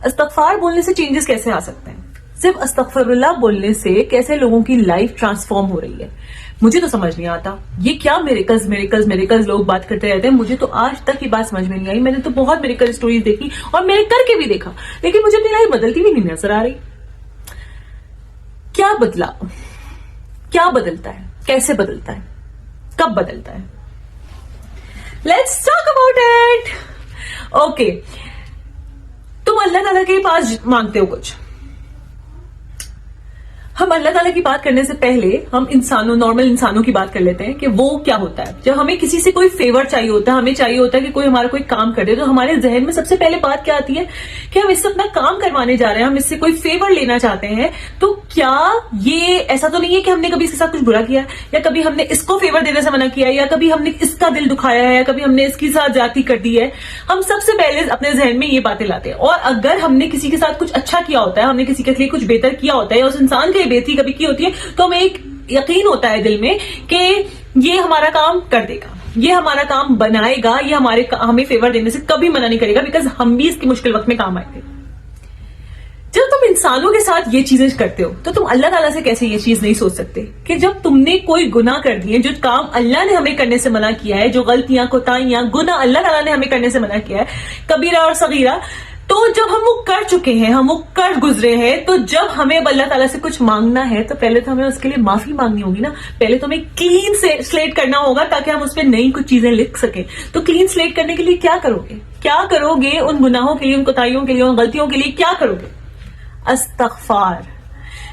استغفار بولنے سے چینجز کیسے آ سکتے ہیں؟ صرف استغفراللہ بولنے سے کیسے لوگوں کی لائف ٹرانسفارم ہو رہی ہے، مجھے تو سمجھ نہیں آتا. یہ کیا میریکلز لوگ بات کرتے رہتے ہیں، مجھے تو آج تک یہ بات سمجھ میں نہیں آئی. میں نے تو بہت میریکل اسٹوریز دیکھی اور میں نے کر کے بھی دیکھا، لیکن مجھے اپنی لائف بدلتی بھی نہیں نظر آ رہی. کیا بدلا؟ کیا بدلتا ہے؟ کیسے بدلتا ہے؟ کب بدلتا ہے؟ Let's talk about it. Okay, تم اللہ تعالیٰ کے پاس مانگتے ہو کچھ. ہم اللہ تعالیٰ کی بات کرنے سے پہلے ہم نارمل انسانوں کی بات کر لیتے ہیں کہ وہ کیا ہوتا ہے. جب ہمیں کسی سے کوئی فیور چاہیے ہوتا ہے، ہمیں چاہیے ہوتا ہے کہ کوئی ہمارا کوئی کام کر دے، تو ہمارے ذہن میں سب سے پہلے بات کیا آتی ہے کہ ہم اس سے اپنا کام کروانے جا رہے ہیں، ہم اس سے کوئی فیور لینا چاہتے ہیں. تو کیا یہ ایسا تو نہیں ہے کہ ہم نے کبھی اس کے ساتھ کچھ برا کیا ہے، یا کبھی ہم نے اس کو فیور دینے سے منع کیا ہے، یا کبھی ہم نے اس کا دل دکھایا ہے، یا کبھی ہم نے اس کے ساتھ زیادتی کر دی ہے. ہم سب سے پہلے اپنے ذہن میں یہ باتیں لاتے ہیں. اور اگر ہم نے کسی کے ساتھ کچھ اچھا کیا ہوتا ہے، ہم نے کسی کے لیے کچھ بہتر کیا ہوتا ہے، یا اس انسان کے بہتری کبھی کی ہوتی ہے، تو ہمیں ایک یقین ہوتا ہے دل میں کہ یہ ہمارا کام کر دے گا، یہ ہمارا کام بنائے گا، یہ ہمیں فیور دینے سے کبھی منع نہیں کرے گا، بیکاز ہم بھی اس کے مشکل وقت میں کام آئے گے. جب تم انسانوں کے ساتھ یہ چیزیں کرتے ہو تو تم اللہ تعالیٰ سے کیسے یہ چیز نہیں سوچ سکتے کہ جب تم نے کوئی گناہ کر دیے، جو کام اللہ نے ہمیں کرنے سے منع کیا ہے، جو غلطیاں، کوتاہیاں، گناہ اللہ تعالیٰ نے ہمیں کرنے سے منع کیا ہے، کبیرہ اور صغیرہ، تو جب ہم وہ کر چکے ہیں، ہم وہ کر گزرے ہیں، تو جب ہمیں اللہ تعالیٰ سے کچھ مانگنا ہے تو پہلے تو ہمیں اس کے لیے معافی مانگنی ہوگی نا. پہلے تو ہمیں کلین سلیٹ کرنا ہوگا تاکہ ہم اس پہ نئی کچھ چیزیں لکھ سکیں. تو کلین سلیٹ کرنے کے لیے کیا کرو گے؟ کیا کرو گے ان گناہوں کے لیے، ان کوتاہیوں کے لیے، ان غلطیوں کے لیے کیا کرو گے؟ استغفار.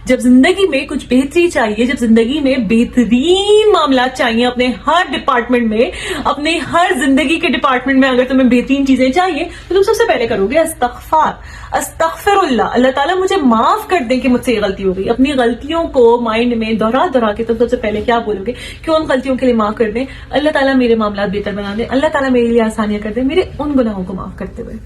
جب زندگی میں کچھ بہتری چاہیے، جب زندگی میں بہترین معاملات چاہیے، اپنے ہر ڈپارٹمنٹ میں، اپنے ہر زندگی کے ڈپارٹمنٹ میں اگر تمہیں بہترین چیزیں چاہیے تو تم سب سے پہلے کرو گے استغفار. استغفر اللہ تعالیٰ مجھے معاف کر دیں کہ مجھ سے یہ غلطی ہو گئی. اپنی غلطیوں کو مائنڈ میں دہرا کے تم سب سے پہلے کیا بولو گے کہ ان غلطیوں کے لیے معاف کر دیں، اللہ تعالیٰ میرے معاملات بہتر بنا دیں، اللہ تعالیٰ میرے لیے آسانیاں کر دیں میرے ان گناہوں کو معاف کرتے ہوئے.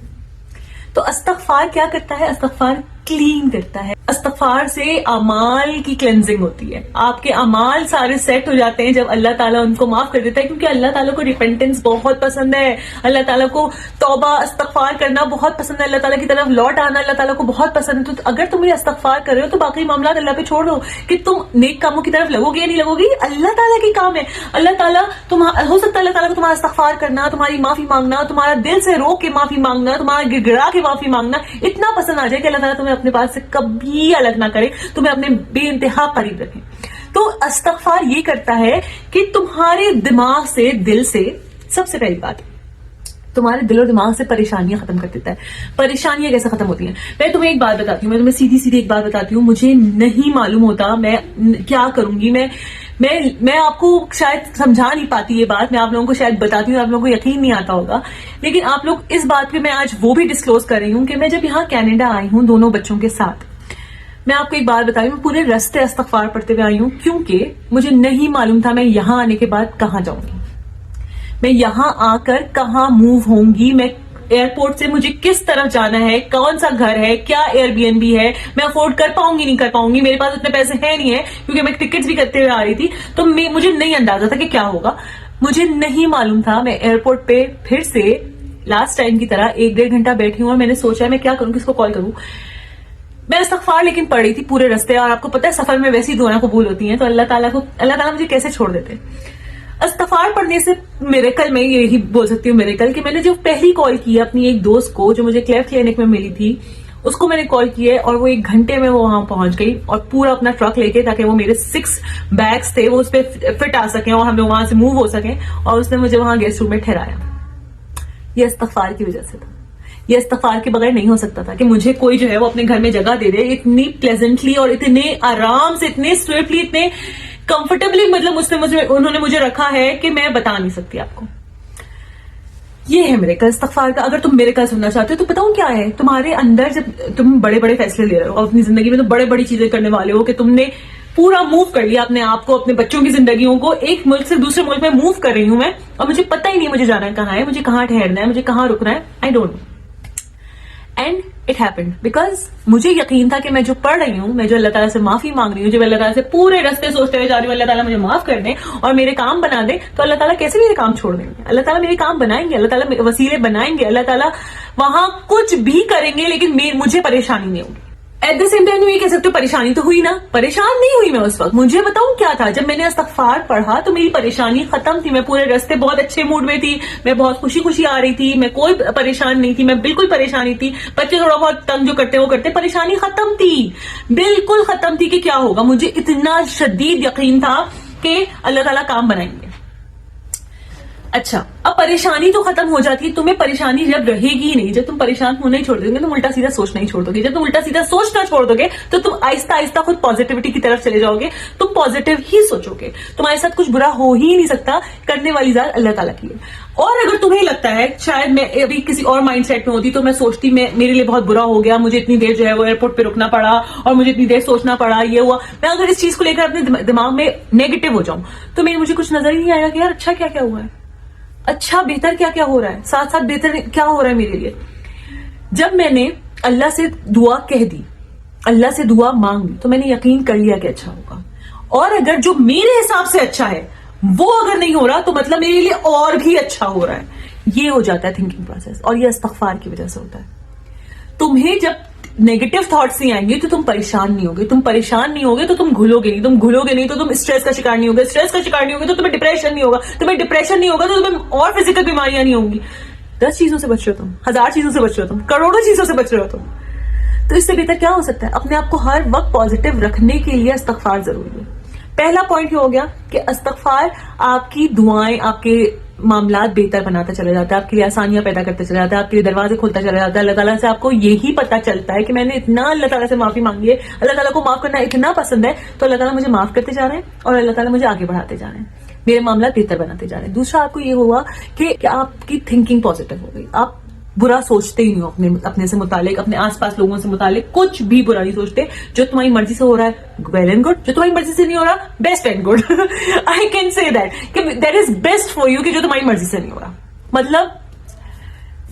تو استغفار کیا کرتا ہے؟ استغفار کلین کرتا ہے. استغفار سے اعمال کی کلینزنگ ہوتی ہے. آپ کے اعمال سارے سیٹ ہو جاتے ہیں جب اللہ تعالیٰ ان کو معاف کر دیتا ہے، کیونکہ اللہ تعالیٰ کو ریپینٹنس بہت پسند ہے. اللہ تعالیٰ کو توبہ استغفار کرنا بہت پسند ہے. اللہ تعالیٰ کی طرف لوٹ آنا اللہ تعالیٰ کو بہت پسند ہے. تو اگر تم یہ استغفار کر رہے ہو تو باقی معاملات اللہ پہ چھوڑ دو کہ تم نیک کاموں کی طرف لگو گے یا نہیں لگو گے، اللہ تعالیٰ کی کام ہے. اللہ تعالیٰ ہو سکتا ہے اللہ تعالیٰ کو تمہارا استغفار کرنا، تمہاری معافی مانگنا، تمہارا دل سے رو کے معافی مانگنا، تمہارا گڑ گڑا کے معافی مانگنا اتنا پسند آ جائے کہ اللہ تعالیٰ تمہیں اپنے پاس سے کبھی الگ نہ کرے، تمہیں اپنے بے انتہا قریب رکھے. تو استغفار یہ کرتا ہے کہ تمہارے دماغ سے، دل سے، سب سے پہلی بات تمہارے دل اور دماغ سے پریشانیاں ختم کر دیتا ہے. پریشانیاں کیسے ختم ہوتی ہیں؟ میں تمہیں ایک بات بتاتی ہوں، میں تمہیں سیدھی ایک بات بتاتی ہوں. مجھے نہیں معلوم ہوتا میں کیا کروں گی. میں آپ کو شاید سمجھا نہیں پاتی یہ بات، میں آپ لوگوں کو شاید بتاتی ہوں، آپ لوگوں کو یقین نہیں آتا ہوگا، لیکن آپ لوگ اس بات پہ میں آج وہ بھی ڈسکلوز کر رہی ہوں کہ میں جب یہاں کینیڈا آئی ہوں 2 بچوں کے ساتھ، میں آپ کو ایک بات بتائی ہوں، میں پورے راستے استغفار پڑھتے ہوئے آئی ہوں، کیونکہ مجھے نہیں معلوم تھا میں یہاں آنے کے بعد کہاں جاؤں گی، میں یہاں آ کر کہاں موو ہوں گی، میں ایئرپورٹ سے مجھے کس طرف جانا ہے، کون سا گھر ہے، کیا ایئر بی این بی ہے، میں افورڈ کر پاؤں گی نہیں کر پاؤں گی، میرے پاس اتنے پیسے ہیں نہیں ہے کیونکہ میں ٹکٹس بھی کرتے ہوئے آ رہی تھی. تو مجھے نہیں اندازہ تھا کہ کیا ہوگا، مجھے نہیں معلوم تھا. میں ایئرپورٹ پہ پھر سے لاسٹ ٹائم کی طرح 1-1.5 گھنٹہ بیٹھی ہوں اور میں نے سوچا میں کیا کروں، کس کو کال کروں. میں استغفار لیکن پڑھ رہی تھی پورے راستے، اور آپ کو پتا ہے سفر میں ویسی دعائیں قبول ہوتی ہیں، تو اللہ تعالیٰ مجھے کیسے چھوڑ دیتے. استغفار پڑھنے سے میریکل، میں یہی بول سکتی ہوں میریکل، کہ میں نے جو پہلی کال کی اپنی ایک دوست کو جو مجھے کلیف کلینک میں ملی تھی، اس کو میں نے کال کی ہے اور وہ 1 گھنٹے میں وہ وہاں پہنچ گئی، اور پورا اپنا ٹرک لے کے، تاکہ وہ میرے 6 بیگس تھے وہ اس پہ فٹ آ سکیں اور ہم لوگ وہاں سے موو ہو سکیں، اور اس نے مجھے وہاں گیسٹ روم میں ٹھہرایا. یہ استغفار کی وجہ سے تھا. یہ استغفار کے بغیر نہیں ہو سکتا تھا کہ مجھے کوئی جو ہے وہ اپنے گھر میں جگہ دے دے اتنی پلیزنٹلی اور اتنے آرام سے، اتنے سویفٹلی، اتنے کمفرٹیبلی، مطلب انہوں نے مجھے رکھا ہے کہ میں بتا نہیں سکتی آپ کو. یہ ہے میریکل استغفار کا. اگر تم میریکل سننا چاہتے ہو تو بتاؤں کیا ہے تمہارے اندر. جب تم بڑے بڑے فیصلے لے رہے ہو اور اپنی زندگی میں تو بڑے بڑی چیزیں کرنے والے ہو، کہ تم نے پورا موو کر لیا اپنے آپ کو، اپنے بچوں کی زندگیوں کو، ایک ملک سے دوسرے ملک میں موو کر رہی ہوں میں، اور مجھے پتہ ہی نہیں مجھے جانا ہے کہاں ہے، مجھے کہاں ٹھہرنا ہے، مجھے کہاں رکنا ہے، I don't know. And it happened because مجھے یقین تھا کہ میں جو پڑھ رہی ہوں, میں جو اللہ تعالیٰ سے معافی مانگ رہی ہوں, جو اللہ تعالیٰ سے پورے راستے سوچتے ہوئے جا رہی ہوں اللہ تعالیٰ مجھے معاف کر دیں اور میرے کام بنا دیں, تو اللہ تعالیٰ کیسے میرے کام چھوڑ دیں گے؟ اللہ تعالیٰ میرے کام بنائیں گے, اللہ تعالیٰ وسیلے بنائیں گے, اللہ تعالیٰ وہاں کچھ بھی کریں گے, لیکن مجھے پریشانی نہیں ہوگی. ایٹ دا سیم ٹائم یہ کہہ سکتے ہو پریشانی تو ہوئی نا, پریشان نہیں ہوئی میں اس وقت. مجھے بتاؤں کیا تھا, جب میں نے استغفار پڑھا تو میری پریشانی ختم تھی. میں پورے راستے بہت اچھے موڈ میں تھی, میں بہت خوشی خوشی آ رہی تھی, میں کوئی پریشان نہیں تھی, میں بالکل پریشانی تھی. بچے تھوڑا بہت تنگ جو کرتے وہ کرتے, پریشانی ختم تھی, بالکل ختم تھی کہ کیا ہوگا. مجھے اتنا شدید یقین تھا کہ اللہ تعالیٰ کام بنائیں گے. اچھا, اب پریشانی تو ختم ہو جاتی ہے, تمہیں پریشانی جب رہے گی نہیں, جب تم پریشان ہونا ہی چھوڑ دو گے, تم الٹا سیدھا سوچنا ہی چھوڑ دو گے. جب تم الٹا سیدھا سوچنا چھوڑ دو گے تو تم آہستہ آہستہ خود پازیٹیوٹی کی طرف چلے جاؤ گے, تم پازیٹیو ہی سوچو گے, تمہارے ساتھ کچھ برا ہو ہی نہیں سکتا. کرنے والی ذات اللہ تعالیٰ کی ہے. اور اگر تمہیں لگتا ہے شاید میں ابھی کسی اور مائنڈ سیٹ میں ہوتی تو میں سوچتی میرے لیے بہت برا ہو گیا, مجھے اتنی دیر جو ہے وہ ایئرپورٹ پہ رکنا پڑا اور مجھے اتنی دیر سوچنا پڑا, یہ ہوا. میں اگر اس چیز کو لے کر اپنے دماغ میں نیگیٹو ہو جاؤں تو مجھے کچھ نظر ہی نہیں آئے گا کہ یار اچھا کیا کیا ہوا ہے, اچھا بہتر کیا کیا ہو رہا ہے, ساتھ ساتھ بہتر کیا ہو رہا ہے میرے لیے. جب میں نے اللہ سے دعا کہہ دی, اللہ سے دعا مانگ لی, تو میں نے یقین کر لیا کہ اچھا ہوگا. اور اگر جو میرے حساب سے اچھا ہے وہ اگر نہیں ہو رہا تو مطلب میرے لیے اور بھی اچھا ہو رہا ہے. یہ ہو جاتا ہے تھنکنگ پروسیس, اور یہ استغفار کی وجہ سے ہوتا ہے. تمہیں جب نیگیٹو تھاٹس نہیں آئیں گے تو تم پریشان نہیں ہوگے, تم پریشان نہیں ہوگے تو تم گھلو گے نہیں, تم گھلو گے نہیں تو تم اسٹریس کا شکار نہیں ہوگے, اسٹریس کا شکار نہیں ہوگے تو تمہیں ڈپریشن نہیں ہوگا, تمہیں ڈپریشن نہیں ہوگا تو تمہیں اور فزیکل بیماریاں نہیں ہوں گی. 10 چیزوں سے بچ رہے ہو تم, 1000 چیزوں سے بچ رہے ہو تم, کروڑوں چیزوں سے بچ رہے ہو تم. تو اس سے بہتر کیا ہو سکتا ہے؟ اپنے آپ کو ہر وقت پازیٹیو رکھنے کے لیے استغفار ضروری ہے. پہلا پوائنٹ یہ ہو گیا کہ استغفار آپ کی دعائیں, آپ کے معاملات بہتر بناتا چلا جاتا ہے, آپ کے لیے آسانیاں پیدا کرتا چلا جاتا ہے, آپ کے لیے دروازے کھولتا چلا جاتا ہے. اللہ تعالیٰ سے آپ کو یہی پتا چلتا ہے کہ میں نے اتنا اللہ تعالیٰ سے معافی مانگی ہے, اللہ تعالیٰ کو معاف کرنا اتنا پسند ہے, تو اللہ تعالیٰ مجھے معاف کرتے جا رہے ہیں اور اللہ تعالیٰ مجھے آگے بڑھاتے جا رہے ہیں, میرے معاملات بہتر بناتے جا رہے ہیں. دوسرا آپ کو یہ ہوا کہ آپ کی تھنکنگ پازیٹیو ہو گئی, آپ برا سوچتے ہی نہیں ہو اپنے سے متعلق, اپنے آس پاس لوگوں سے متعلق کچھ بھی برا نہیں سوچتے. جو تمہاری مرضی سے ہو رہا ہے ویل اینڈ گڈ, جو تمہاری مرضی سے نہیں ہو رہا best and good. I can say that is best for you کہ جو تمہاری مرضی سے نہیں ہو رہا. مطلب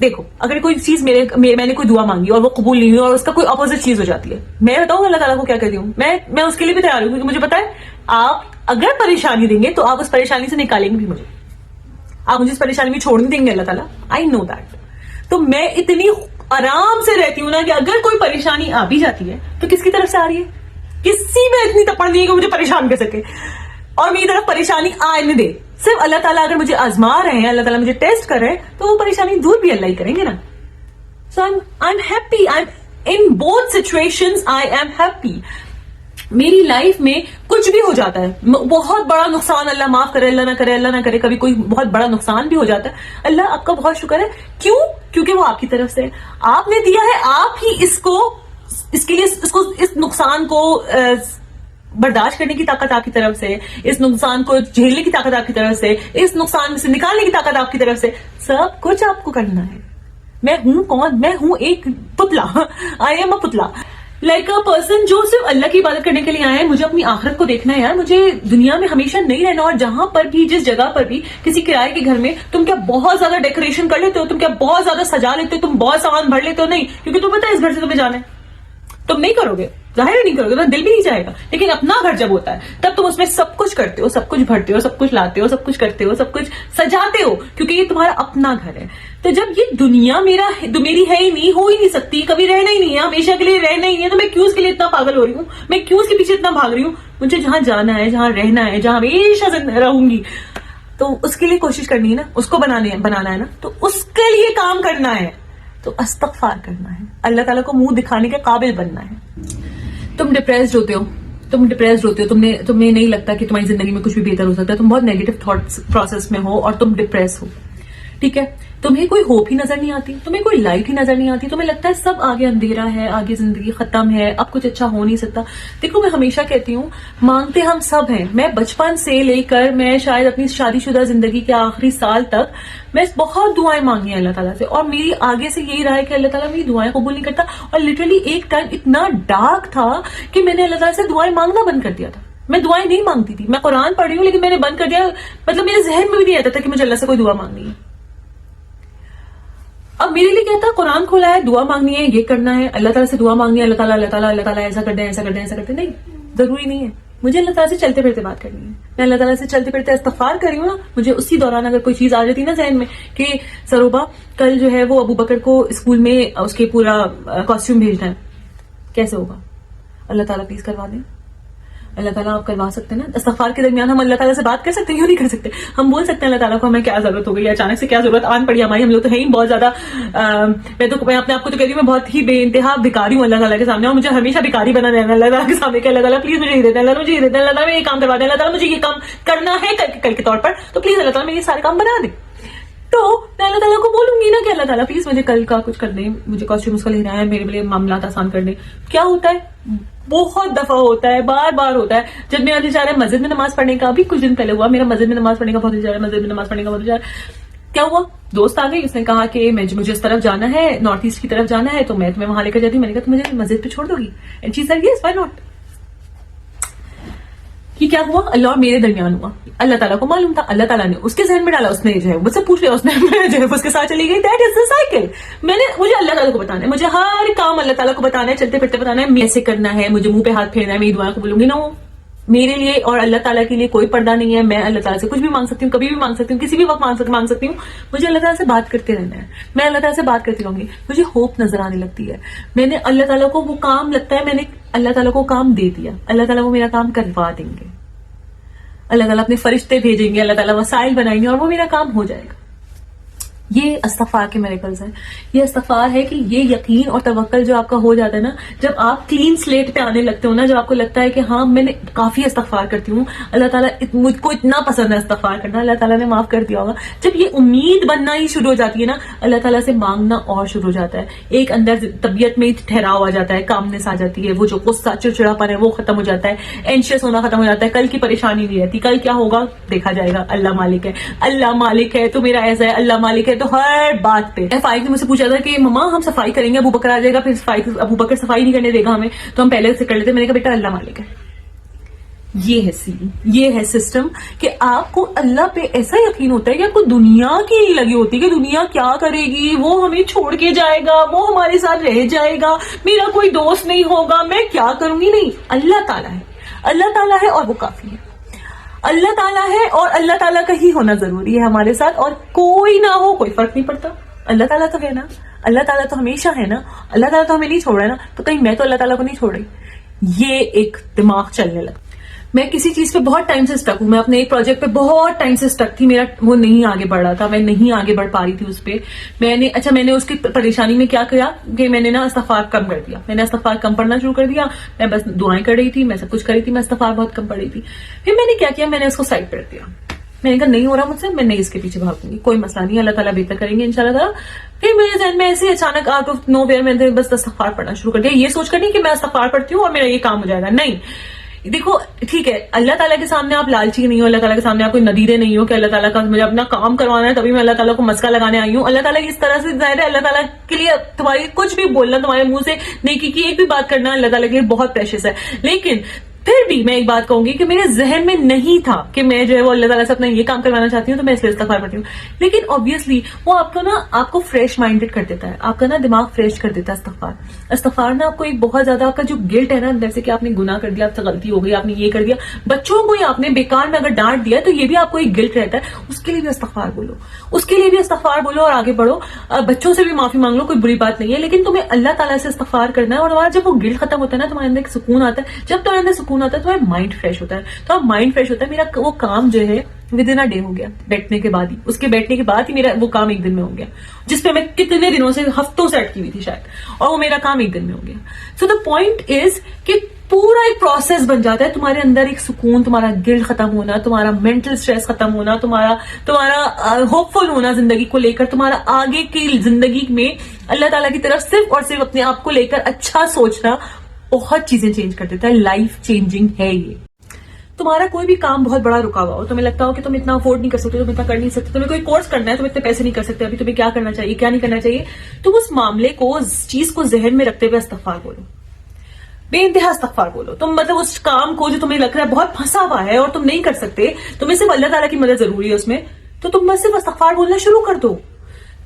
دیکھو, اگر کوئی چیز میں نے کوئی دعا مانگی اور وہ قبول نہیں ہوئی اور اس کا کوئی اپوزٹ چیز ہو جاتی ہے, میں بتاؤں اللہ تعالیٰ کو کیا کہتی ہوں, میں اس کے لیے بھی تیار ہوں, کیونکہ مجھے پتا ہے آپ اگر پریشانی دیں گے تو آپ اس پریشانی سے نکالیں گے بھی مجھے, آپ مجھے اس پریشانی میں چھوڑ نہیں دیں گے اللہ تعالیٰ. آئی نو دیٹ. تو میں اتنی آرام سے رہتی ہوں نا کہ اگر کوئی پریشانی آ بھی جاتی ہے تو کس کی طرف سے آ رہی ہے, کسی میں اتنی تپڑ نہیں ہے کہ مجھے پریشان کر سکے اور میری طرف پریشانی آنے دے. صرف اللہ تعالیٰ اگر مجھے آزما رہے ہیں, اللہ تعالیٰ مجھے ٹیسٹ کر رہے ہیں, تو وہ پریشانی دور بھی اللہ ہی کریں گے نا. So I am happy, in both situations I am happy. میری لائف میں کچھ بھی ہو جاتا ہے, بہت بڑا نقصان, اللہ معاف کرے, اللہ نہ کرے, اللہ نہ کرے, کبھی کوئی بہت بڑا نقصان بھی ہو جاتا ہے, اللہ آپ کا بہت شکر ہے. کیوں؟ کیونکہ وہ آپ کی طرف سے, آپ نے دیا ہے, آپ ہی اس کے لیے اس نقصان کو برداشت کرنے کی طاقت آپ کی طرف سے, اس نقصان کو جھیلنے کی طاقت آپ کی طرف سے, اس نقصان سے نکالنے کی طاقت آپ کی طرف سے, سب کچھ آپ کو کرنا ہے. میں ہوں کون؟ میں ہوں ایک پتلا, آئی ایم اے پتلا, لائک اے پرسن جو صرف اللہ کی عبادت کرنے کے لیے آیا ہے. مجھے اپنی آخرت کو دیکھنا ہے یار, مجھے دنیا میں ہمیشہ نہیں رہنا. اور جہاں پر بھی, جس جگہ پر بھی, کسی کرائے کے گھر میں تم کیا بہت زیادہ ڈیکوریشن کر لیتے ہو, تم کیا بہت زیادہ سجا لیتے ہو, تم بہت سامان بھر لیتے ہو؟ نہیں, کیونکہ تمہیں پتا ہے اس گھر سے تمہیں جانا ہے, تم نہیں کرو گے, ظاہر نہیں کرو گے, تو دل بھی نہیں چاہے گا. لیکن اپنا گھر جب ہوتا ہے تب تم اس میں سب کچھ کرتے ہو, سب کچھ بھرتے ہو, سب کچھ لاتے ہو, سب کچھ کرتے ہو, سب کچھ سجاتے ہو, کیونکہ یہ تمہارا اپنا گھر ہے. تو جب یہ دنیا میری ہے ہی نہیں, ہو ہی نہیں سکتی, کبھی رہنا ہی نہیں ہے, ہمیشہ کے لیے رہنا ہی ہے, تو میں کیوں اس کے لیے اتنا پاگل ہو رہی ہوں, میں کیوں اس کے پیچھے اتنا بھاگ رہی ہوں؟ مجھے جہاں جانا ہے, جہاں رہنا ہے, جہاں ہمیشہ رہوں گی, تو اس کے لیے کوشش کرنی ہے نا, اس کو بنانا ہے نا, تو اس کے لیے کام کرنا ہے, تو استغفار کرنا ہے, اللہ تعالیٰ کو منہ دکھانے کے قابل بننا ہے. تم ڈپریسڈ ہوتے ہو, تمہیں نہیں لگتا کہ تمہاری زندگی میں کچھ بھی بہتر ہو سکتا ہے, تم بہت نیگیٹو تھاٹس پروسیس میں ہو اور تم ڈپریس ہو, ٹھیک ہے, تمہیں کوئی ہوپ ہی نظر نہیں آتی, تمہیں کوئی لائٹ ہی نظر نہیں آتی, تمہیں لگتا ہے سب آگے اندھیرا ہے, آگے زندگی ختم ہے, اب کچھ اچھا ہو نہیں سکتا. دیکھو, میں ہمیشہ کہتی ہوں, مانگتے ہم سب ہیں. میں بچپن سے لے کر میں شاید اپنی شادی شدہ زندگی کے آخری سال تک میں بہت دعائیں مانگی ہیں اللہ تعالیٰ سے, اور میری آگے سے یہی رہا ہے کہ اللہ تعالیٰ میری دعائیں قبول نہیں کرتا. اور لٹرلی ایک ٹائم اتنا ڈارک تھا کہ میں نے اللہ تعالیٰ سے دعائیں مانگنا بند کر دیا تھا. میں دعائیں نہیں مانگتی تھی, میں قرآن پڑھ رہی ہوں لیکن میں نے بند کر دیا. مطلب میرے ذہن میں بھی نہیں آتا تھا کہ مجھے اللہ سے کوئی دعا مانگنی ہے. اب میرے لیے کیا تھا, قرآن کھولا ہے, دعا مانگنی ہے, یہ کرنا ہے, اللہ تعالیٰ سے دعا مانگنی ہے, اللہ تعالیٰ ایسا کر دیں, ایسا کر دیں, ایسا کرتے. نہیں, ضروری نہیں ہے. مجھے اللہ تعالیٰ سے چلتے پھرتے بات کرنی ہے. میں اللہ تعالیٰ سے چلتے پھرتے استغفار کر رہی ہوں نا, مجھے اسی دوران اگر کوئی چیز آ جاتی نا ذہن میں کہ سروبا کل جو ہے وہ ابو بکر کو اسکول میں اس کے پورا کاسٹیوم بھیجنا ہے, کیسے ہوگا؟ اللہ تعالیٰ پلیز کروا دیں. اللہ تعالیٰ آپ کروا سکتے ہیں نا. استغفار کے درمیان ہم اللہ تعالیٰ سے بات کر سکتے ہیں, کیوں نہیں کر سکتے؟ ہم بول سکتے ہیں اللہ تعالیٰ کو ہمیں کیا ضرورت ہو گئی, اچانک سے کیا ضرورت آن پڑی ہماری, ہم لوگ تو ہیں ہی بہت زیادہ. میں اپنے آپ کو تو کہتی ہوں میں بہت ہی بے انتہا بھکاری ہوں اللہ تعالیٰ کے سامنے, اور مجھے ہمیشہ بھکاری بنا رہنا اللہ تعالیٰ کے سامنے کہ اللہ تعالیٰ پلیز مجھے یہ دیتے ہیں, اللہ مجھے یہ دیتے ہیں, اللہ تعالیٰ یہ کام کروا دیں, اللہ تعالیٰ مجھے یہ کام کرنا ہے کل کے طور پر, تو پلیز اللہ تعالیٰ میں یہ سارے کام بنا دیں. تو میں اللہ تعالیٰ کو بولوں گی نا کہ اللہ تعالیٰ پلیز مجھے کل کا کچھ کر دیں, مجھے کاسٹیوم اس کا لینا ہے, میرے لیے معاملات آسان کر دیں. کیا ہوتا ہے, بہت دفعہ ہوتا ہے, بار بار ہوتا ہے. جب میرا دل چاہ رہا ہے مسجد میں نماز پڑھنے کا, بھی کچھ دن پہلے ہوا, میرا مسجد میں نماز پڑھنے کا بہت دل چاہ رہا ہے, مسجد میں نماز پڑھنے کا بہت دل چاہ رہا ہے. کیا ہوا, دوست آ گئی, اس نے کہا کہ مجھے اس طرف جانا ہے, نارتھ ایسٹ کی طرف جانا ہے, تو میں تمہیں وہاں لے کر جاتی ہوں. میں نے کہا تم مجھے مسجد پہ چھوڑ دو گی؟ And she said yes, why not. یہ کیا ہوا, اللہ اور میرے درمیان ہوا. اللہ تعالیٰ کو معلوم تھا, اللہ تعالیٰ نے اس کے ذہن میں ڈالا, اس نے جو ہے مجھ سے پوچھ لیا, اس نے جو ہے اس کے ساتھ چلی گئی. That is the cycle. مجھے اللہ تعالیٰ کو بتانا ہے, مجھے ہر کام اللہ تعالیٰ کو بتانا ہے, چلتے پھرتے بتانا ہے, ایسے کرنا ہے, مجھے منہ پہ ہاتھ پھیرنا ہے, میں دعا کو بولوں گی. نو, میرے لیے اور اللہ تعالیٰ کے لیے کوئی پردہ نہیں ہے. میں اللہ تعالیٰ سے کچھ بھی مانگ سکتی ہوں, کبھی بھی مانگ سکتی ہوں, کسی بھی وقت مانگ سکتی ہوں. مجھے اللہ تعالیٰ سے بات کرتے رہنا ہے, میں اللہ تعالیٰ سے بات کرتی رہوں گی. مجھے ہوپ نظر آنے لگتی ہے, میں نے اللہ تعالیٰ کو وہ کام لگتا ہے, میں نے اللہ تعالیٰ کو کام دے دیا, اللہ تعالیٰ وہ میرا کام کروا دیں گے, اللہ تعالیٰ اپنے فرشتے بھیجیں گے, اللہ تعالیٰ وسائل بنائیں گے, اور وہ میرا کام ہو جائے گا. یہ استغفار کے میریکلز ہیں. یہ استغفار ہے کہ یہ یقین اور توکل جو آپ کا ہو جاتا ہے نا, جب آپ کلین سلیٹ پہ آنے لگتے ہو نا, جب آپ کو لگتا ہے کہ ہاں میں نے کافی استغفار کرتی ہوں, اللہ تعالیٰ مجھ کو اتنا پسند ہے استغفار کرنا, اللہ تعالیٰ نے معاف کر دیا ہوگا. جب یہ امید بننا ہی شروع ہو جاتی ہے نا, اللہ تعالیٰ سے مانگنا اور شروع ہو جاتا ہے. ایک اندر طبیعت میں ٹھہراؤ آ جاتا ہے, کامنس آ جاتی ہے, وہ جو غصہ چڑچڑا پن ہے وہ ختم ہو جاتا ہے, اینشیس ہونا ختم ہو جاتا ہے, کل کی پریشانی نہیں رہتی, کل کیا ہوگا دیکھا جائے گا. اللہ مالک ہے, اللہ مالک ہے تو میرا ایسا ہے, اللہ مالک ہے تو ہر بات پہ. فائق نے مجھ سے پوچھا تھا کہ مما ہم صفائی کریں گے, ابو بکر آ جائے گا, پھر ابو بکر صفائی نہیں کرنے دے گا ہمیں, تو ہم پہلے سے کر لیتے. میں نے کہا بیٹا اللہ مالک ہے. یہ ہے سین, یہ ہے سسٹم کہ آپ کو اللہ پہ ایسا یقین ہوتا ہے کہ آپ کو دنیا کی نہیں لگی ہوتی کہ دنیا کیا کرے گی, وہ ہمیں چھوڑ کے جائے گا, وہ ہمارے ساتھ رہ جائے گا, میرا کوئی دوست نہیں ہوگا, میں کیا کروں گی. نہیں, اللہ تعالیٰ ہے, اللہ تعالیٰ ہے اور وہ کافی ہے. اللہ تعالیٰ ہے اور اللہ تعالیٰ کا ہی ہونا ضروری ہے ہمارے ساتھ, اور کوئی نہ ہو کوئی فرق نہیں پڑتا. اللہ تعالیٰ تو ہے نا, اللہ تعالیٰ تو ہمیشہ ہے نا, اللہ تعالیٰ تو ہمیں نہیں چھوڑ رہا ہے نا, تو کہیں میں تو اللہ تعالیٰ کو نہیں چھوڑ رہی. یہ ایک دماغ چلنے لگا. میں کسی چیز پہ بہت ٹائم سے اسٹک ہوں, میں اپنے ایک پروجیکٹ پہ بہت ٹائم سے اسٹک تھی, میرا وہ نہیں آگے بڑھ رہا تھا, میں نہیں آگے بڑھ پا رہی تھی اس پہ. میں نے اس کی پریشانی میں کیا کیا کہ میں نے نا استغفار کم کر دیا, میں نے استغفار کم پڑھنا شروع کر دیا. میں بس دعائیں کر رہی تھی, میں سب کچھ کر رہی تھی, میں استغفار بہت کم پڑھ رہی تھی. پھر میں نے کیا کیا, میں نے اس کو سائڈ کر دیا. میں نے کہا نہیں ہو رہا مجھ سے, میں نہیں اس کے پیچھے بھاگوں گی, کوئی مسئلہ نہیں, اللہ تعالیٰ بہتر کریں گے انشاءاللہ تعالیٰ. پھر میرے ذہن میں ایسے اچانک آؤٹ آف نو ویئر میں بس استغفار پڑھنا شروع کر دیا. یہ سوچ کر نہیں کہ میں استغفار پڑھتی ہوں اور میرا یہ کام ہو جائے گا, نہیں. دیکھو ٹھیک ہے, اللہ تعالیٰ کے سامنے آپ لالچی نہیں ہو, اللہ تعالیٰ کے سامنے آپ کوئی ندیرے نہیں ہو کہ اللہ تعالیٰ کا مجھے اپنا کام کروانا ہے تبھی میں اللہ تعالیٰ کو مسکا لگانے آئی ہوں. اللہ تعالیٰ کی اس طرح سے ظاہر ہے, اللہ تعالیٰ کے لیے تمہاری کچھ بھی بولنا, تمہارے منہ سے نیکی کی ایک بھی بات کرنا اللہ تعالیٰ کے لیے بہت پریشس ہے. لیکن پھر بھی میں ایک بات کہوں گی کہ میرے ذہن میں نہیں تھا کہ میں جو ہے وہ اللہ تعالیٰ سے اپنا یہ کام کروانا چاہتی ہوں, تو میں اس لیے استغفار کرتی ہوں. لیکن obviously وہ آپ کو فریش مائنڈیڈ کر دیتا ہے, آپ کا نا دماغ فریش کر دیتا ہے استغفار نا آپ کو ایک بہت زیادہ آپ کا جو گلٹ ہے نا اندر سے کہ آپ نے گناہ کر دیا, آپ سے غلطی ہو گئی, آپ نے یہ کر دیا, بچوں کو ہی آپ نے بیکار میں اگر ڈانٹ دیا تو یہ بھی آپ کو ایک گلٹ رہتا ہے, اس کے لیے بھی استغفار بولو, اس کے لیے بھی استغفار بولو اور آگے بڑھو. بچوں سے بھی معافی مانگ لو, کوئی بری بات نہیں ہے, لیکن تمہیں اللہ تعالیٰ سے استغفار کرنا ہے. اور تمہارا جب وہ گلٹ ختم ہوتا ہے نا, تمہارے اندر ایک سکون آتا ہے. جب تمہارے اندر سکون آتا ہے تمہارا مائنڈ فریش ہوتا ہے, تو اب مائنڈ فریش ہوتا ہے. میرا وہ کام جو ہے ود ان ڈے ہو گیا, بیٹھنے کے بعد ہی, اس کے بیٹھنے کے بعد ہی میرا وہ کام ایک دن میں ہو گیا, جس پہ میں کتنے دنوں سے ہفتوں سے اٹکی ہوئی تھی شاید, اور وہ میرا کام ایک دن میں ہو گیا. سو دا پوائنٹ از کہ پورا ایک پروسیس بن جاتا ہے, تمہارے اندر ایک سکون, تمہارا گلٹ ختم ہونا, تمہارا مینٹل اسٹریس ختم ہونا, تمہارا ہوپ فل ہونا زندگی کو لے کر, تمہارا آگے کی زندگی میں اللہ تعالیٰ کی طرف صرف اور صرف اپنے آپ کو لے کر اچھا سوچنا بہت چیزیں چینج کر دیتا ہے. لائف چینجنگ ہے یہ. تمہارا کوئی بھی کام بہت بڑا رکا ہوا ہو, تمہیں لگتا ہو کہ تم اتنا افورڈ نہیں کر سکتے, تم اتنا کر نہیں سکتے, تمہیں کوئی کورس کرنا ہے, تم اتنے پیسے نہیں کر سکتے, ابھی تمہیں کیا کرنا چاہیے کیا نہیں کرنا چاہیے, تم اس معاملے کو, اس چیز کو ذہن میں رکھتے ہوئے استغفار بولو, بے انتہا استغفار بولو. تم مطلب اس کام کو جو تمہیں لگ رہا ہے بہت پھنسا ہوا ہے اور تم نہیں کر سکتے, تمہیں صرف اللہ تعالیٰ کی مدد ضروری ہے اس میں, تو تم بس صرف استغفار بولنا شروع کر دو.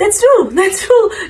That's true.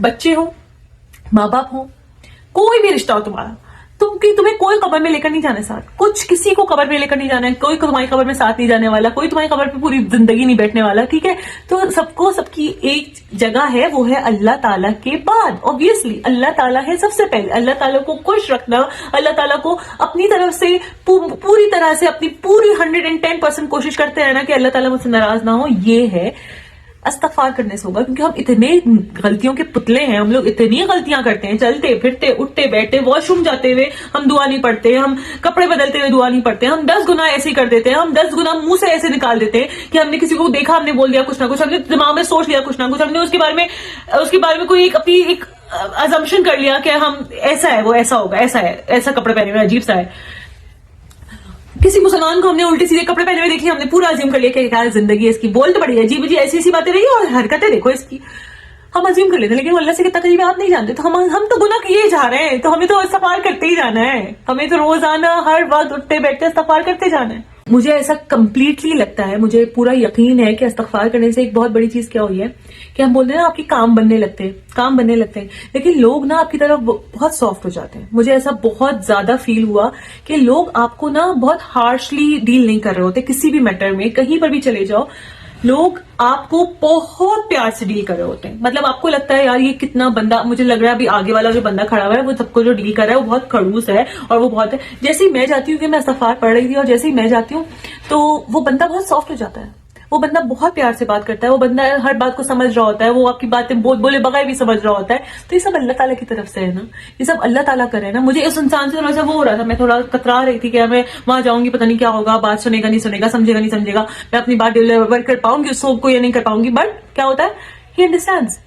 بچے ہو, ماں باپ ہو, کوئی بھی رشتہ ہو تمہارا, تمہیں کوئی قبر میں لے کر نہیں جانا ساتھ, کچھ کسی کو قبر میں لے کر نہیں جانا ہے, کوئی تمہاری قبر میں ساتھ نہیں جانے والا, کوئی تمہاری قبر پہ پوری زندگی نہیں بیٹھنے والا, ٹھیک ہے. تو سب کی ایک جگہ ہے, وہ ہے اللہ تعالیٰ کے بعد. obviously اللہ تعالیٰ ہے سب سے پہلے. اللہ تعالیٰ کو خوش رکھنا, اللہ تعالیٰ کو اپنی طرف سے پوری طرح سے اپنی پوری 110% کوشش کرتے رہنا کہ اللہ تعالیٰ مجھ سے ناراض نہ ہو, یہ ہے استغفار کرنے سے ہوگا. کیونکہ ہم اتنے غلطیوں کے پتلے ہیں, ہم لوگ اتنی غلطیاں کرتے ہیں, چلتے پھرتے اٹھتے بیٹھتے, واش روم جاتے ہوئے ہم دعا نہیں پڑھتے, ہم کپڑے بدلتے ہوئے دعا نہیں پڑھتے, ہم 10 گنا ایسے ہی کر دیتے ہیں, ہم 10 گنا منہ سے ایسے نکال دیتے ہیں کہ ہم نے کسی کو دیکھا, ہم نے بول دیا کچھ نہ کچھ, ہم نے دماغ میں سوچ لیا کچھ نہ کچھ, ہم نے اس کے بارے میں کوئی اپنی ایک ازمپشن کر لیا کہ ہم ایسا ہے, وہ ایسا ہوگا, ایسا ہے, ایسا کپڑے پہنے ہوئے عجیب سا ہے. کسی مسلمان کو ہم نے الٹے سیدھے کپڑے پہنے ہوئے دیکھی, ہم نے پورا عزیم کر لیا کہ کیا زندگی ہے اس کی, بول تو بڑی عجیب عجیب ایسی باتیں رہی اور حرکتیں دیکھو اس کی, ہم عزیم کر لیتے. لیکن اللہ سے کتنا قریب آپ نہیں جانتے, تو ہم تو گناہ کیے جا رہے ہیں, تو ہمیں تو استغفار کرتے ہی جانا ہے, ہمیں تو روزانہ ہر وقت اٹھتے بیٹھتے استغفار کرتے جانا ہے. مجھے ایسا کمپلیٹلی لگتا ہے, مجھے پورا یقین ہے کہ استغفار کرنے سے ایک بہت بڑی چیز کیا ہوئی ہے کہ ہم بولتے ہیں نا آپ کی کام بننے لگتے ہیں, لیکن لوگ نا آپ کی طرف بہت سافٹ ہو جاتے ہیں. مجھے ایسا بہت زیادہ فیل ہوا کہ لوگ آپ کو نا بہت ہارشلی ڈیل نہیں کر رہے ہوتے کسی بھی میٹر میں, کہیں پر بھی چلے جاؤ لوگ آپ کو بہت پیار سے ڈیل کر رہے ہوتے ہیں. مطلب آپ کو لگتا ہے یار یہ کتنا بندہ, مجھے لگ رہا ہے ابھی آگے والا جو بندہ کھڑا ہوا ہے وہ سب کو جو ڈیل کر رہا ہے وہ بہت کھڑوس ہے اور وہ بہت ہے. جیسے ہی میں جاتی ہوں, کہ میں استغفار پڑھ رہی تھی, اور جیسے ہی میں جاتی ہوں تو وہ بندہ بہت سافٹ ہو جاتا ہے, وہ بندہ بہت پیار سے بات کرتا ہے, وہ بندہ ہر بات کو سمجھ رہا ہوتا ہے, وہ آپ کی باتیں بولے بغیر بھی سمجھ رہا ہوتا ہے. تو یہ سب اللہ تعالیٰ کی طرف سے ہے نا, یہ سب اللہ تعالیٰ کا ہے نا. مجھے اس انسان سے تھوڑا سا وہ ہو رہا تھا, میں تھوڑا کترا رہی تھی کہ میں وہاں جاؤں گی پتہ نہیں کیا ہوگا, بات سنے گا نہیں سنے گا, سمجھے گا نہیں سمجھے گا, میں اپنی بات ڈیلیور کر پاؤں گی, اس کو یہ نہیں کر پاؤں گی. بٹ کیا ہوتا ہے, ہی انڈرسٹینڈز,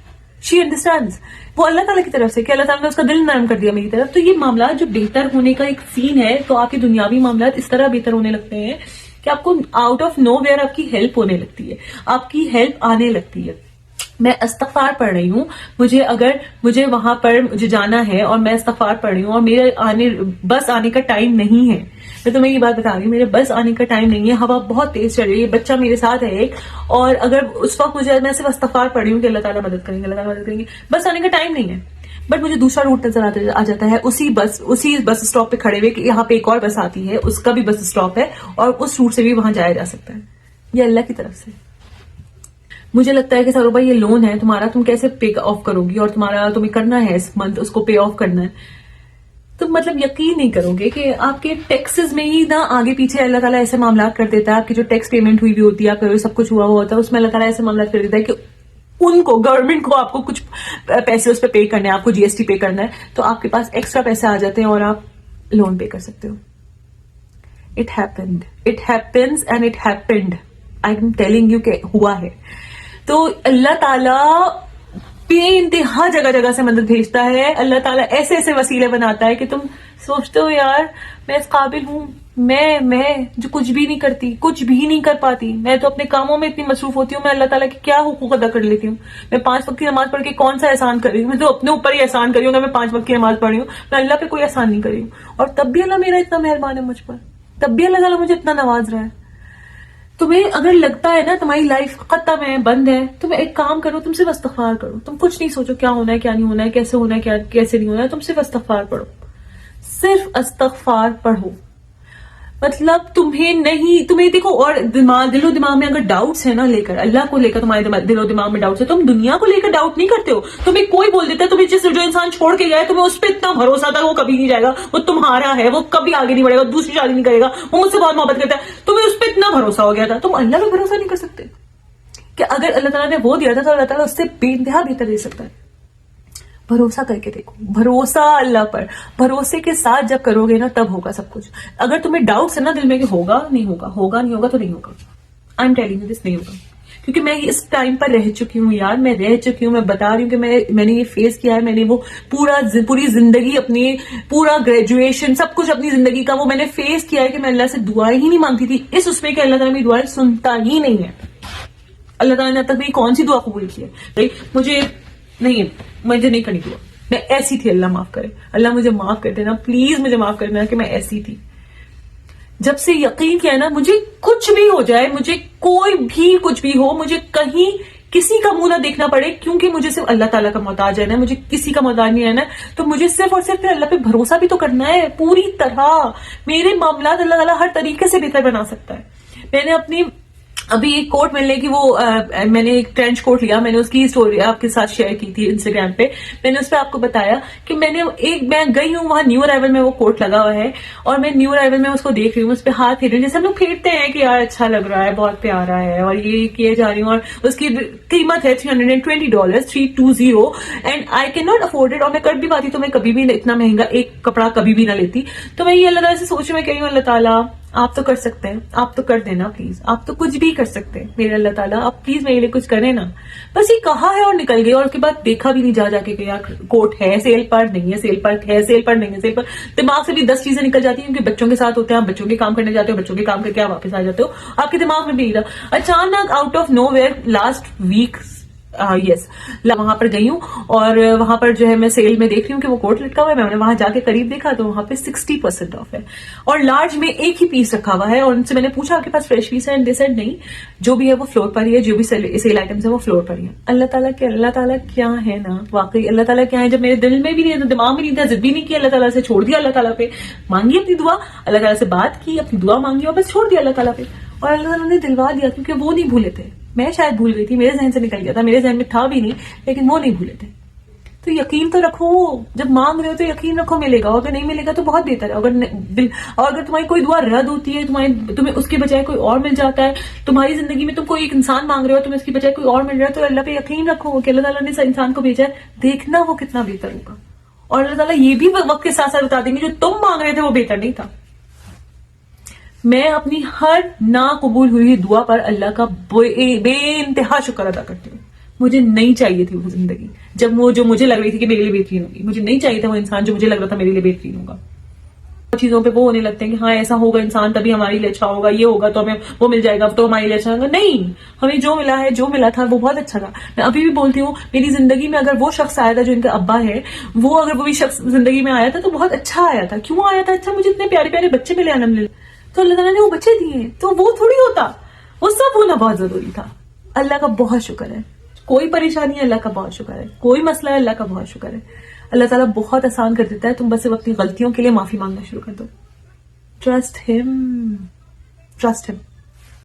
شی انڈرسٹینڈز, وہ اللہ تعالیٰ کی طرف سے کہ اللہ تعالیٰ نے اس کا دل نرم کر دیا میری طرف. تو یہ معاملات جو بہتر ہونے کا ایک سین ہے, تو آپ کے دنیاوی معاملات اس طرح بہتر ہونے لگتے ہیں کہ آپ کو آؤٹ آف نو ویئر آپ کی ہیلپ ہونے لگتی ہے, آپ کی ہیلپ آنے لگتی ہے. میں استغفار پڑھ رہی ہوں, مجھے وہاں پر مجھے جانا ہے اور میں استغفار پڑھ رہی ہوں, اور میرے بس آنے کا ٹائم نہیں ہے. میں تمہیں یہ بات بتا رہی ہوں, میرے بس آنے کا ٹائم نہیں ہے, ہوا بہت تیز چل رہی ہے, بچہ میرے ساتھ ہے ایک, اور اگر اس وقت میں صرف استغفار پڑھ رہی ہوں کہ اللہ تعالیٰ مدد کریں گے, اللہ تعالیٰ مدد کریں گے, بس آنے کا ٹائم نہیں ہے. بٹ مجھے دوسرا روٹ نظر آ جاتا ہے, اسی بس اسٹاپ پہ کھڑے ہوئے کہ یہاں پہ ایک اور بس آتی ہے, اس کا بھی بس اسٹاپ ہے, اور اس روٹ سے بھی وہاں جایا جا سکتا ہے. یہ اللہ کی طرف سے. مجھے لگتا ہے کہ سروبا یہ لون ہے تمہارا, تم کیسے پے آف کرو گی, اور تمہیں کرنا ہے اس منتھ اس کو پے آف کرنا ہے. تم مطلب یقین نہیں کرو گے کہ آپ کے ٹیکسز میں ہی نہ آگے پیچھے اللہ تعالیٰ ایسے معاملات کر دیتا ہے. آپ کی جو ٹیکس پیمنٹ ہوئی بھی ہوتی ہے, آپ کا سب کچھ ہوا ہوتا ہے, اس میں اللہ تعالیٰ ایسے معاملات کر دیتا ہے کہ ان کو گورنمنٹ کو آپ کو کچھ پیسے اس پہ پے کرنے ہیں, آپ کو GST پے کرنا ہے, تو آپ کے پاس ایکسٹرا پیسے آ جاتے ہیں اور آپ لون پے کر سکتے ہو. It happens and it happened. I'm telling you کہ ہوا ہے. تو اللہ تعالیٰ بے انتہا جگہ سے مدد بھیجتا ہے. اللہ تعالیٰ ایسے ایسے وسیلے بناتا ہے کہ تم سوچتے ہو یار میں اس قابل ہوں, میں جو کچھ بھی نہیں کرتی, کچھ بھی نہیں کر پاتی, میں تو اپنے کاموں میں اتنی مصروف ہوتی ہوں, میں اللہ تعالیٰ کے کیا حقوق ادا کر لیتی ہوں. میں 5 وقت کی نماز پڑھ کے کون سا احسان کر رہی ہوں, میں تو اپنے اوپر ہی احسان کر رہی ہوں کہ میں 5 وقت کی نماز پڑھ رہی ہوں, میں اللہ پہ کوئی احسان نہیں کر رہی ہوں. اور تب بھی اللہ میرا اتنا مہربان ہے مجھ پر, تب بھی اللہ تعالیٰ مجھے اتنا نواز رہا ہے. تمہیں اگر لگتا ہے نا تمہاری لائف ختم ہے, بند ہے, تم ایک کام کرو, تم صرف استغفار کرو. تم کچھ نہیں سوچو کیا ہونا ہے کیا نہیں ہونا ہے, کیسے ہونا ہے کیسے نہیں ہونا ہے, تم صرف استغفار پڑھو, صرف استغفار پڑھو. مطلب تمہیں دیکھو, اور دل و دماغ میں اگر ڈاؤٹس ہیں نا لے کر, اللہ کو لے کر تمہارے دل و دماغ میں ڈاؤٹس ہے, تم دنیا کو لے کر ڈاؤٹ نہیں کرتے ہو. تمہیں کوئی بول دیتا ہے, تمہیں جو انسان چھوڑ کے جائے تمہیں اس پہ اتنا بھروسہ تھا, وہ کبھی نہیں جائے گا, وہ تمہارا ہے, وہ کبھی آگے نہیں بڑھے گا, دوسری شادی نہیں کرے گا, وہ مجھ سے بہت محبت کرتا ہے, تمہیں اس پہ اتنا بھروسہ ہو گیا تھا. تم اللہ پہ بھروسہ نہیں کر سکتے کہ اگر اللہ تعالیٰ نے وہ دیا تھا تو اللہ تعالیٰ اس سے بے انتہا بہتر دے سکتا ہے. بھروسہ کر کے دیکھو, بھروسہ اللہ پر, بھروسے کے ساتھ جب کرو گے نا تب ہوگا سب کچھ. اگر تمہیں ڈاؤٹس ہے نا دل میں کہ ہوگا نہیں ہوگا تو نہیں ہوگا. I am telling you this, نہیں ہوگا. کیونکہ میں اس ٹائم پر رہ چکی ہوں یار, میں رہ چکی ہوں, میں بتا رہی ہوں کہ میں نے یہ فیس کیا ہے, میں نے وہ پوری زندگی اپنی, پورا گریجویشن سب کچھ اپنی زندگی کا وہ میں نے فیس کیا ہے کہ میں اللہ سے دعائیں ہی نہیں مانگتی تھی, اس میں کہ اللہ تعالیٰ میری دعائیں سنتا ہی نہیں ہے. اللہ تعالیٰ نے اب تک میری کون سی دعا قبول کی ہے؟ مجھے نہیں کرنی دعا, میں ایسی تھی, اللہ معاف کرے, اللہ مجھے معاف کر دینا, پلیز مجھے معاف کر دینا کہ میں ایسی تھی. جب سے یقین کیا نا, مجھے کچھ بھی ہو جائے, مجھے کوئی بھی کچھ بھی ہو, مجھے کہیں کسی کا منہ نہ دیکھنا پڑے, کیونکہ مجھے صرف اللہ تعالیٰ کا محتاج رہنا ہے, مجھے کسی کا محتاج نہیں رہنا ہے. تو مجھے صرف اور صرف اللہ پہ بھروسہ بھی تو کرنا ہے پوری طرح. میرے معاملات اللہ تعالیٰ ہر طریقے سے بہتر بنا سکتا ہے. میں نے اپنی ابھی ایک کوٹ ملنے کی میں نے ایک ٹرینچ کوٹ لیا, میں نے اس کی اسٹوری آپ کے ساتھ شیئر کی تھی انسٹاگرام پہ. میں نے اس پہ آپ کو بتایا کہ میں گئی ہوں وہاں نیو ارائیول میں, وہ کوٹ لگا ہوا ہے اور میں نیو ارائیول میں اس کو دیکھ رہی ہوں, اس پہ ہاتھ پھیر رہی ہوں جیسے ہم لوگ پھیرتے ہیں کہ یار اچھا لگ رہا ہے, بہت پیارا ہے, اور یہ کیے جا رہی ہوں, اور اس کی قیمت ہے $320 $320 and I can not afford it. اور میں کر بھی پاتی تو میں کبھی بھی اتنا مہنگا ایک کپڑا کبھی بھی نہ لیتی. تو میں یہ اللہ تعالیٰ سے سوچ میں کہہ رہی ہوں, اللہ تعالیٰ آپ تو کر سکتے ہیں, آپ تو کر دینا پلیز, آپ تو کچھ بھی کر سکتے ہیں میرے اللہ تعالیٰ, آپ پلیز میرے لیے کچھ کریں نا. بس یہ کہا ہے اور نکل گئی, اور اس کے بعد دیکھا بھی نہیں جا کے کہ یار کوٹ ہے سیل پر, نہیں ہے سیل پر, ہے سیل پر, نہیں ہے سیل پر. دماغ سے بھی 10 چیزیں نکل جاتی ہیں, کیونکہ بچوں کے ساتھ ہوتے ہیں, آپ بچوں کے کام کرنے جاتے ہو, بچوں کے کام کر کے آپ واپس آ جاتے ہو, آپ کے دماغ میں بھی نہیں رہا. اچانک out of nowhere last week وہاں پر گئی ہوں, اور وہاں پر جو ہے میں سیل میں دیکھ رہی ہوں کہ وہ کوٹ لٹکا ہوا ہے. میں نے وہاں جا کے قریب دیکھا تو وہاں پہ 60% آف ہے, اور لارج میں ایک ہی پیس رکھا ہوا ہے. اور ان سے میں نے پوچھا آپ کے پاس فریش پیس ہے, اینڈ دے سیڈ نہیں, جو بھی ہے وہ فلور پر ہی ہے, جو بھی سیل آئٹمس ہے وہ فلور پر ہی ہے. اللہ تعالیٰ کیا ہے نا, واقعی اللہ تعالیٰ کیا ہے. جب میرے دل میں بھی نہیں تھا, دماغ میں نہیں تھا, ضد بھی نہیں کی اللہ تعالیٰ سے, چھوڑ دیا اللہ تعالیٰ پہ, مانگی اپنی دعا, اللہ تعالیٰ سے بات کی, اپنی دعا مانگی, اور بس چھوڑ دیا اللہ تعالیٰ پہ, اور اللہ تعالیٰ نے دلوا دیا. کیونکہ وہ نہیں بھولے تھے, میں شاید بھول گئی تھی, میرے ذہن سے نکل گیا تھا, میرے ذہن میں تھا بھی نہیں, لیکن وہ نہیں بھولے تھے. تو یقین تو رکھو, جب مانگ رہے ہو تو یقین رکھو ملے گا, اگر نہیں ملے گا تو بہت بہتر ہے. اگر تمہاری کوئی دعا رد ہوتی ہے, تمہیں اس کے بجائے کوئی اور مل جاتا ہے, تمہاری زندگی میں تم کوئی ایک انسان مانگ رہے ہو, تمہیں اس کی بجائے کوئی اور مل رہا ہے, تو اللہ پہ یقین رکھو کہ اللہ تعالیٰ نے اس انسان کو بھیجا ہے, دیکھنا وہ کتنا بہتر ہوگا. اور اللہ تعالیٰ یہ بھی وقت کے ساتھ ساتھ بتا دیں گے جو تم مانگ رہے تھے وہ بہتر نہیں تھا. میں اپنی ہر نا قبول ہوئی دعا پر اللہ کا بے انتہا شکر ادا کرتی ہوں. مجھے نہیں چاہیے تھی وہ زندگی جب وہ جو مجھے لگ رہی تھی کہ میرے لیے بہترین ہوگی, مجھے نہیں چاہیے تھا وہ انسان جو مجھے لگ رہا تھا میرے لیے بہترین ہوگا. چیزوں پہ وہ ہونے لگتے ہیں کہ ہاں ایسا ہوگا انسان تبھی ہمارے لیے اچھا ہوگا, یہ ہوگا تو ہمیں وہ مل جائے گا تو ہمارے لیے اچھا ہوگا. نہیں, ہمیں جو ملا ہے, جو ملا تھا وہ بہت اچھا تھا. میں ابھی بھی بولتی ہوں, میری زندگی میں اگر وہ شخص آیا تھا جو ان کا ابا ہے, وہ اگر وہ بھی شخص زندگی میں آیا تھا تو بہت اچھا آیا تھا. کیوں آیا تھا اچھا؟ مجھے اتنے پیارے پیارے بچے ملے الحمدللہ, تو اللہ تعالیٰ نے وہ بچے دیے, تو وہ تھوڑی ہوتا, وہ سب ہونا بہت ضروری تھا. اللہ کا بہت شکر ہے. کوئی پریشانی ہے اللہ کا بہت شکر ہے, کوئی مسئلہ ہے اللہ کا بہت شکر ہے. اللہ تعالیٰ بہت آسان کر دیتا ہے, تم بس اپنی غلطیوں کے لیے معافی مانگنا شروع کر دو. ٹرسٹ ہم.